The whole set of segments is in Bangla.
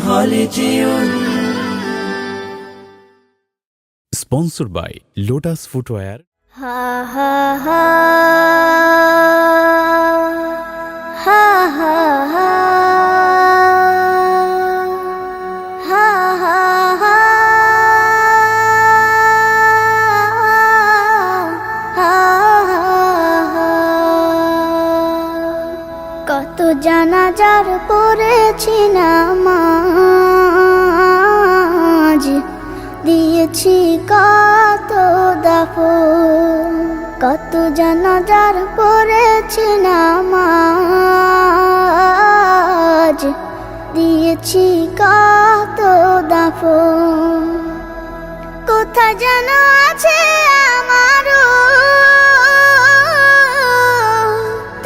خالديون. Sponsored by Lotus Footwear. Ha ha ha ha ha ha ha ha ha কত জানাজার পড়েছি নামাজ, দিয়েছি কত দাফন। কত জানাজার পড়েছি নামাজ, দিয়েছি কত দাফন। কোথায় যেন আছে আমারও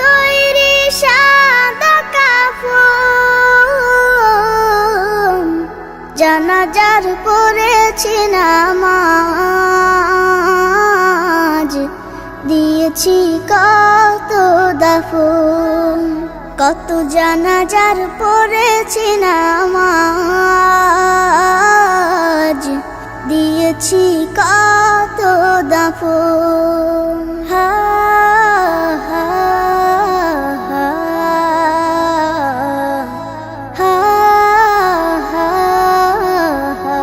তৈরি সাদা কাফন। জানাজার পড়েছি নামাজ, দিয়েছি কত দাফন। কত জানাজার পড়েছি নামাজ, দিয়েছি কত দাফন। হা হা হা হা হা হা।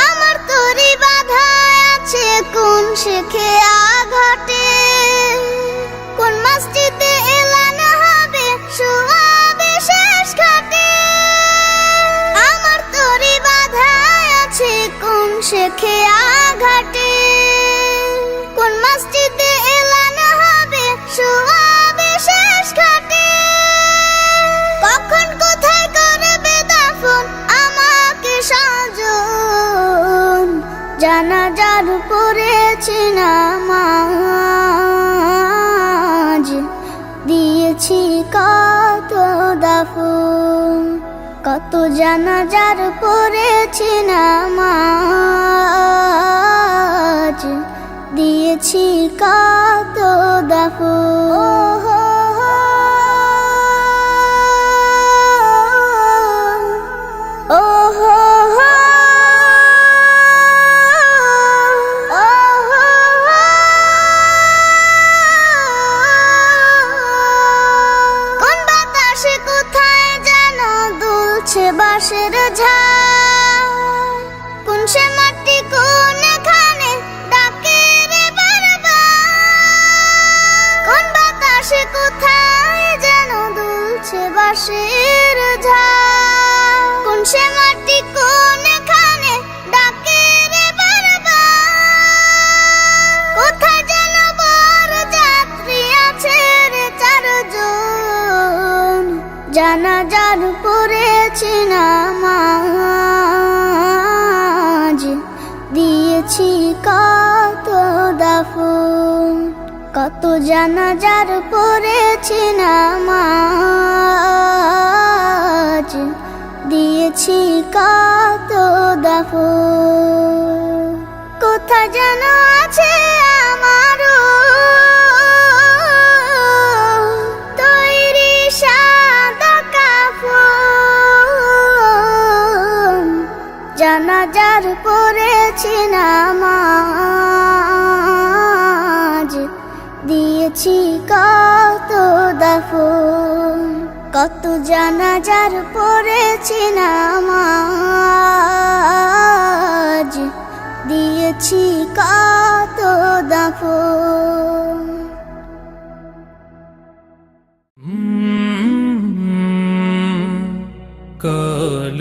আমার তরি বাঁধা আছে কোন শেখে আঘাটে, কোন মসজিদে এলান হবে শোয়াবে শেষ ঘাটে। আমার তরি বাঁধা আছে কোন শেখে আঘাটে, কোন মসজিদে এলান হবে শোয়াবে শেষ ঘাটে। কখন কোথায় করবে দাফন আমাকে সাজন। জানাজার পড়েছি নামাজ, দিয়েছি কত দাফন। কত জানাজার পড়েছি নামাজ, দিয়েছি কত দাফন। ও হো হো কোন বাতাসে কোথায় যেন দুলছে বাঁশের ঝাড়, কোন সে মাটি কোনখানে ডাকে রে বারবার। কোন বাতাসে কোথায় যেন দুলছে বাঁশের ঝাড়, কোন সে মাটি কোনখানে ডাকে রে বারবার। কোথায় যেন বর যাত্রী আছে রে চারজন। জানাজার পড়েছি নামাজ, দিয়েছি কত দাফন। কত জানাজার পড়েছি নামাজ, দিয়েছি কত দাফন। কোথায় যেন আছে আমারও তৈরি সাদা কাফন। জানাজার পড়েছি নামাজ, দিয়েছি কত দাফন। কত জানাজার পড়েছি নামাজ, দিয়েছি কত দাফন। কাল